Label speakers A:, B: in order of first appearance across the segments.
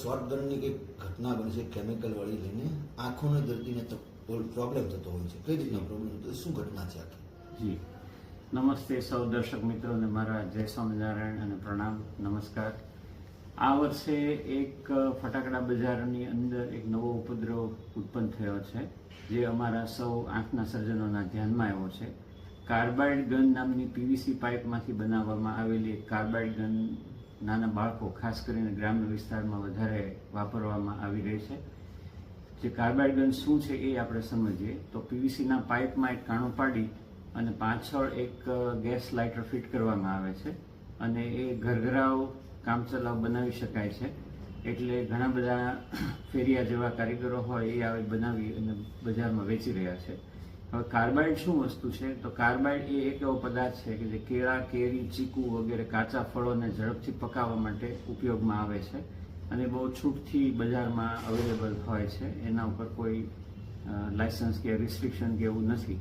A: Short ગનની કંઈક ઘટના બની છે કેમિકલ વાળી લઈને આંખોને દર્દીને પ્રોબ્લેમ થતો હોય છે. કઈ રીતના પ્રોબ્લેમ થતો, શું ઘટના છે આખી?
B: જી નમસ્તે સૌ દર્શક મિત્રોને મારા જય સ્વામિનારાયણ અને પ્રણામ, નમસ્કાર. આ વર્ષે એક ફટાકડા બજારની અંદર એક નવો ઉપદ્રવ ઉત્પન્ન થયો છે, જે અમારા સૌ આંખના સર્જનોના ધ્યાનમાં આવ્યો છે. કાર્બાઇડ ગન નામની પીવીસી પાઇપમાંથી બનાવવામાં આવેલી એક કાર્બાઇડ ગન નાના બાળકો, ખાસ કરીને ગ્રામ્ય વિસ્તારમાં વધારે વાપરવામાં આવી રહી છે. જે કાર્બાઇડ ગન શું છે એ આપણે સમજીએ તો પીવીસીના પાઇપમાં એક કાણું પાડી અને પાછળ એક ગેસ લાઇટર ફિટ કરવામાં આવે છે અને એ ઘરઘરાવ કામચલાઉ બનાવી શકાય છે. એટલે ઘણા બધા ફેરિયા જેવા કારીગરો હોય એ આવી બનાવી અને બજારમાં વેચી રહ્યા છે. હવે કાર્બાઇડ શું વસ્તુ છે? તો કાર્બાઇડ એ એક એવો પદાર્થ છે કે જે કેળા, કેરી, ચીકુ વગેરે કાચા ફળોને ઝડપથી પકાવવા માટે ઉપયોગમાં આવે છે અને બહુ છૂટથી બજારમાં અવેલેબલ હોય છે. એના ઉપર કોઈ લાયસન્સ કે રિસ્ટ્રિક્શન કે એવું નથી.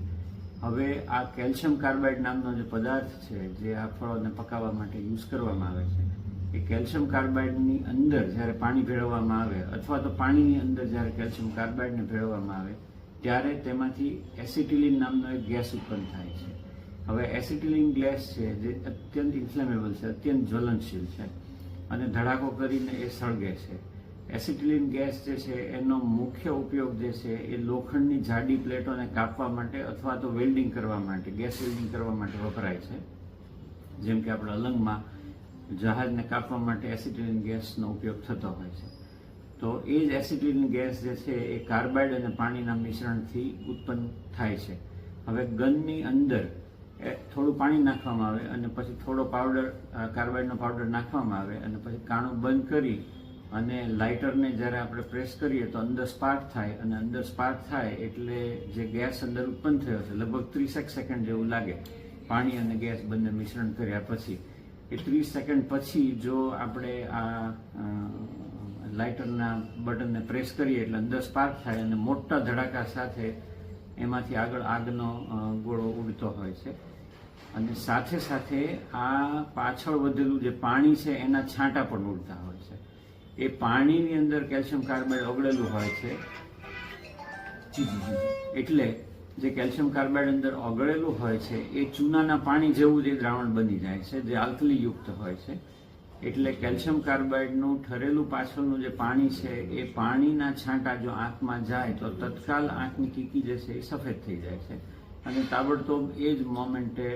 B: હવે આ કેલ્શિયમ કાર્બાઇડ નામનો જે પદાર્થ છે જે આ ફળોને પકાવવા માટે યુઝ કરવામાં આવે છે, એ કેલ્શિયમ કાર્બાઇડની અંદર જ્યારે પાણી ભેળવવામાં આવે અથવા તો પાણીની અંદર જ્યારે કેલ્શિયમ કાર્બાઇડને ભેળવવામાં આવે ત્યારે તેમાંથી એસિટિલિન નામનો એક ગેસ ઉત્પન્ન થાય છે. હવે એસિટિલિન ગેસ છે જે અત્યંત ઇન્ફ્લેમેબલ છે, અત્યંત જ્વલનશીલ છે અને ધડાકો કરીને એ સળગે છે. એસિટિલિન ગેસ જે છે એનો મુખ્ય ઉપયોગ જે છે એ લોખંડની જાડી પ્લેટોને કાપવા માટે અથવા તો વેલ્ડિંગ કરવા માટે, ગેસ વેલ્ડિંગ કરવા માટે વપરાય છે. જેમ કે આપણે અલંગમાં જહાજને કાપવા માટે એસિટિલિન ગેસનો ઉપયોગ થતો હોય છે. તો એ જ એસિટિલિન ગેસ જે છે એ કાર્બાઇડ અને પાણીના મિશ્રણથી ઉત્પન્ન થાય છે. હવે ગનની અંદર થોડું પાણી નાખવામાં આવે અને પછી થોડો પાવડર, કાર્બાઇડનો પાવડર નાખવામાં આવે અને પછી કાણું બંધ કરી અને લાઇટરને જ્યારે આપણે પ્રેસ કરીએ તો અંદર સ્પાર્ક થાય અને અંદર સ્પાર્ક થાય એટલે જે ગેસ અંદર ઉત્પન્ન થયો છે, લગભગ 30 સેકન્ડ જેવું લાગે પાણી અને ગેસ બંને મિશ્રણ કર્યા પછી. એ 30 સેકન્ડ પછી જો આપણે આ લાઇટરના બટનને પ્રેસ કરીએ એટલે અંદર સ્પાર્ક થાય અને મોટા ધડાકા સાથે એમાંથી આગળ આગનો ગોળો ઉડતો હોય છે. અને સાથે સાથે આ પાછળ વધેલું જે પાણી છે એના છાંટા પણ ઉડતા હોય છે. એ પાણીની અંદર કેલ્શિયમ કાર્બાઇડ ઓગળેલું હોય છે, એટલે જે કેલ્શિયમ કાર્બાઇડ અંદર ઓગળેલું હોય છે એ ચૂનાના પાણી જેવું જ દ્રાવણ બની જાય છે, જે આલ્કલીયુક્ત હોય છે. એટલે કેલ્શિયમ કાર્બાઇડનું ઠરેલું પાછળનું જે પાણી છે એ પાણીના છાંટા જો આંખમાં જાય તો તત્કાલ આંખની કીકી જે છે એ સફેદ થઈ જાય છે અને તાબડતોબ એ જ મોમેન્ટે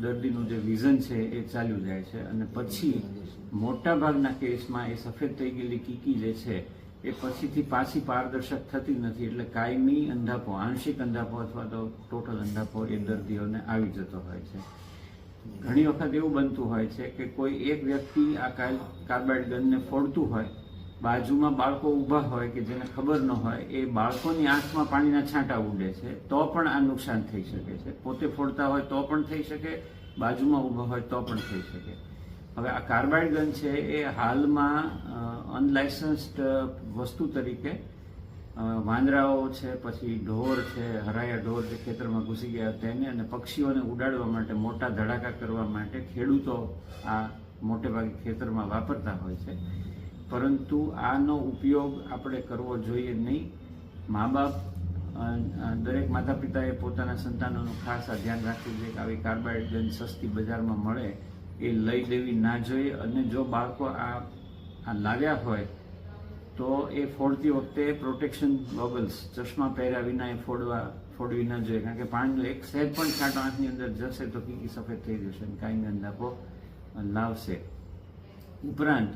B: દર્દીનું જે વિઝન છે એ ચાલ્યું જાય છે અને પછી મોટાભાગના કેસમાં એ સફેદ થઈ ગયેલી કીકી જે છે એ પછીથી પાછી પારદર્શક થતી નથી. એટલે કાયમી અંધાપો, આંશિક અંધાપો અથવા તો ટોટલ અંધાપો એ દર્દીઓને આવી જતો હોય છે. ઘણી વખત એવું બનતું હોય છે કે કોઈ એક વ્યક્તિ આ કાર્બાઇડ ગનને ફોડતું હોય, બાજુમાં બાળકો ઊભા હોય કે જેને ખબર ન હોય, એ બાળકોની આંખમાં પાણીના છાંટા ઉડે છે તો પણ આ નુકસાન થઈ શકે છે. પોતે ફોડતા હોય તો પણ થઈ શકે, બાજુમાં ઊભા હોય તો પણ થઈ શકે. હવે આ કાર્બાઇડ ગન છે એ હાલમાં અનલાયસન્સ્ડ વસ્તુ તરીકે વાંદરાઓ છે, પછી ઢોર છે, હરાયા ઢોર જે ખેતરમાં ઘૂસી ગયા તેને અને પક્ષીઓને ઉડાડવા માટે, મોટા ધડાકા કરવા માટે ખેડૂતો આ મોટે ભાગે ખેતરમાં વાપરતા હોય છે. પરંતુ આનો ઉપયોગ આપણે કરવો જોઈએ નહીં. મા બાપ, દરેક માતા પિતાએ પોતાના સંતાનોનું ખાસ આ ધ્યાન રાખવું જોઈએ કે આવી કાર્બાઇડ ગન સસ્તી બજારમાં મળે એ લઈ દેવી ના જોઈએ. અને જો બાળકો આ લાવ્યા હોય તો એ ફોડતી વખતે પ્રોટેક્શન ગોગલ્સ, ચશ્મા પહેર્યા વિના એ ફોડવી ન જોઈએ, કારણ કે પાણીનો એક સહેજ પણ છાંટો આંખની અંદર જશે તો કીકી સફેદ થઈ જશે અને કાયમી અંધાપો લાવશે. ઉપરાંત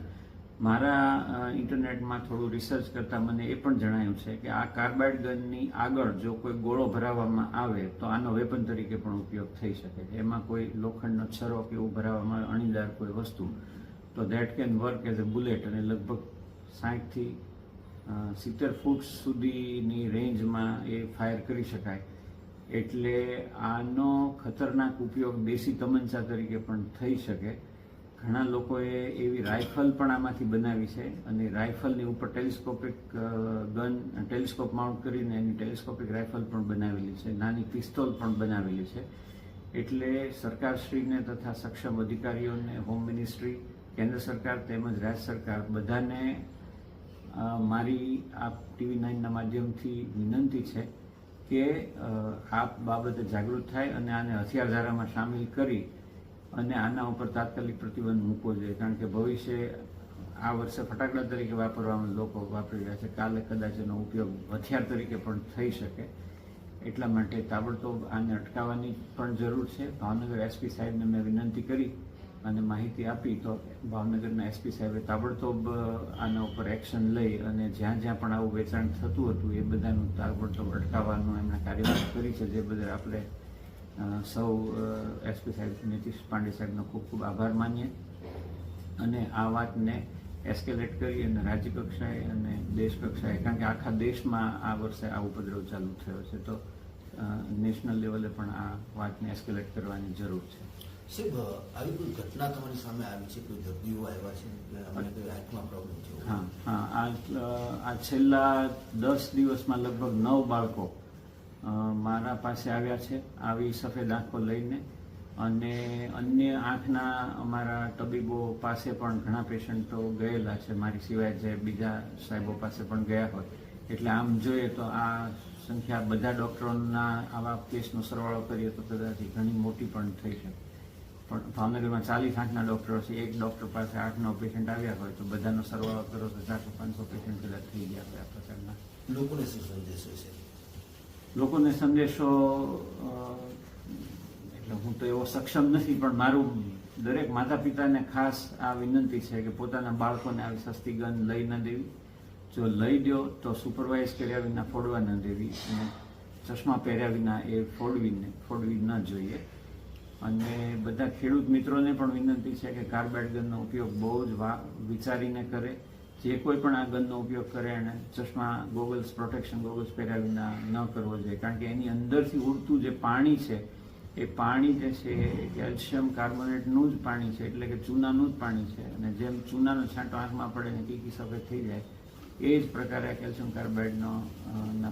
B: મારા ઇન્ટરનેટમાં થોડું રિસર્ચ કરતાં મને એ પણ જણાયું છે કે આ કાર્બાઇડ ગનની આગળ જો કોઈ ગોળો ભરાવવામાં આવે તો આનો વેપન તરીકે પણ ઉપયોગ થઈ શકે છે. એમાં કોઈ લોખંડનો છરો કે એવું ભરાવવામાં આવે, અણીદાર કોઈ વસ્તુ, તો that can work as a bullet અને લગભગ 60 થી 70 ફૂટ સુધીની રેન્જમાં એ ફાયર કરી શકાય. એટલે આનો ખતરનાક ઉપયોગ દેશી તમંચા તરીકે પણ થઈ શકે. ઘણા લોકોએ એવી રાઇફલ પણ આમાંથી બનાવી છે અને રાઇફલની ઉપર ટેલિસ્કોપિક ટેલિસ્કોપ માઉન્ટ કરીને એની ટેલિસ્કોપિક રાઇફલ પણ બનાવેલી છે, નાની પિસ્તોલ પણ બનાવેલી છે. એટલે સરકારશ્રીને તથા સક્ષમ અધિકારીઓને, હોમ મિનિસ્ટ્રી કેન્દ્ર સરકાર તેમજ રાજ્ય સરકાર બધાને મારી આ TV9 ના માધ્યમથી વિનંતી છે કે આ બાબતે જાગૃત થાય અને આને હથિયાર ધારામાં સામેલ કરી અને આના ઉપર તાત્કાલિક પ્રતિબંધ મૂકવો જોઈએ. કારણ કે ભવિષ્ય આ વર્ષે ફટાકડા તરીકે વાપરવામાં લોકો વાપરી રહ્યા છે, કાલે કદાચ એનો ઉપયોગ હથિયાર તરીકે પણ થઈ શકે. એટલા માટે તાબડતોબ આને અટકાવવાની પણ જરૂર છે. ભાવનગર SP સાહેબને મેં વિનંતી કરી અને માહિતી આપી તો ભાવનગરના SP સાહેબે તાબડતોબ આના ઉપર એક્શન લઈ અને જ્યાં જ્યાં પણ આવું વેચાણ થતું હતું એ બધાનું તાબડતોબ અટકાવવાનું એમણે કાર્યવાહી કરી છે, જે બદલ આપણે સૌ SP સાહેબ નીતિશ પાંડે સાહેબનો ખૂબ ખૂબ આભાર માનીએ અને આ વાતને એસ્કેલેટ કરી અને રાજ્ય કક્ષાએ અને દેશ કક્ષાએ, કારણ કે આખા દેશમાં આ વર્ષે આ ઉપદ્રવ ચાલુ થયો છે, તો નેશનલ લેવલે પણ આ વાતને એસ્કેલેટ કરવાની જરૂર છે.
A: સાહેબ, આવી કોઈ ઘટના તમારી સામે આવી છે? કોઈ દર્દીઓ આવ્યા છે કે અમને કોઈ આંખમાં પ્રોબ્લેમ છે?
B: હા, આ છેલ્લા 10 દિવસમાં લગભગ 9 બાળકો મારા પાસે આવ્યા છે આવી સફેદ આંખો લઈને, અને અન્ય આંખના અમારા તબીબો પાસે પણ ઘણા પેશન્ટો ગયેલા છે, મારી સિવાય જે બીજા સાહેબો પાસે પણ ગયા હોય. એટલે આમ જોઈએ તો આ સંખ્યા બધા ડૉક્ટરોના આવા કેસનો સરવાળો કરીએ તો કદાચ ઘણી મોટી પણ થઈ શકે. પણ ભાવનગરમાં 40 આંખના ડૉક્ટરો છે, એક ડૉક્ટર પાસે 8-9 પેશન્ટ આવ્યા હોય તો બધાનો સરવાળો કરો તો 400-500 પેશન્ટ કદાચ થઈ ગયા હોય આ પ્રકારના.
A: લોકોને શું સંદેશો છે?
B: લોકોને સંદેશો એટલે હું તો એવો સક્ષમ નથી, પણ મારું દરેક માતા પિતાને ખાસ આ વિનંતી છે કે પોતાના બાળકોને આવી સસ્તી ગન લઈ ન દેવી. જો લઈ દો તો સુપરવાઇઝ કર્યા વિના ફોડવા ન દેવી, અને ચશ્મા પહેર્યા વિના એ ફોડવી ન જોઈએ. અને બધા ખેડૂત મિત્રોને પણ વિનંતી છે કે કાર્બાઇડ ગનનો ઉપયોગ બહુ જ વિચારીને કરે. જે કોઈ પણ આ ગનનો ઉપયોગ કરે એને ચશ્મા, ગોગલ્સ, પ્રોટેક્શન ગોગલ્સ પહેર્યા વિના ન કરવો જોઈએ, કારણ કે એની અંદરથી ઉડતું જે પાણી છે એ પાણી જે છે એ કેલ્શિયમ કાર્બોનેટનું જ પાણી છે, એટલે કે ચૂનાનું જ પાણી છે. અને જેમ ચૂનાનો છાંટો આંખમાં પડે ને કીકી સફેદ થઈ જાય, એ જ પ્રકારે કેલ્શિયમ કાર્બાઇડનો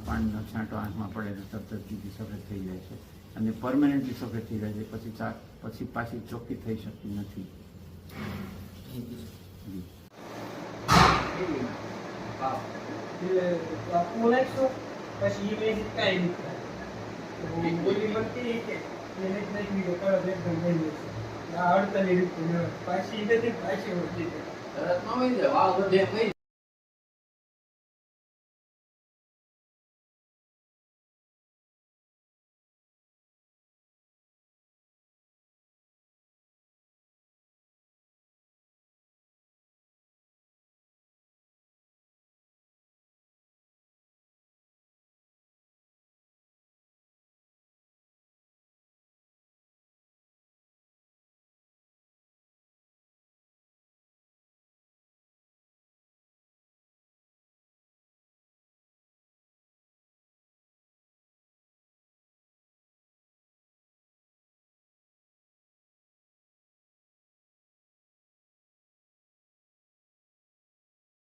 B: પાણીનો છાંટો આંખમાં પડે તો તરત જ કીકી સફેદ થઈ જાય છે અને પરમેનન્ટલી સફેદ થઈ જાય છે, પછી પાછી ચોખ્ખી થઈ શકતી નથી.
C: પાછી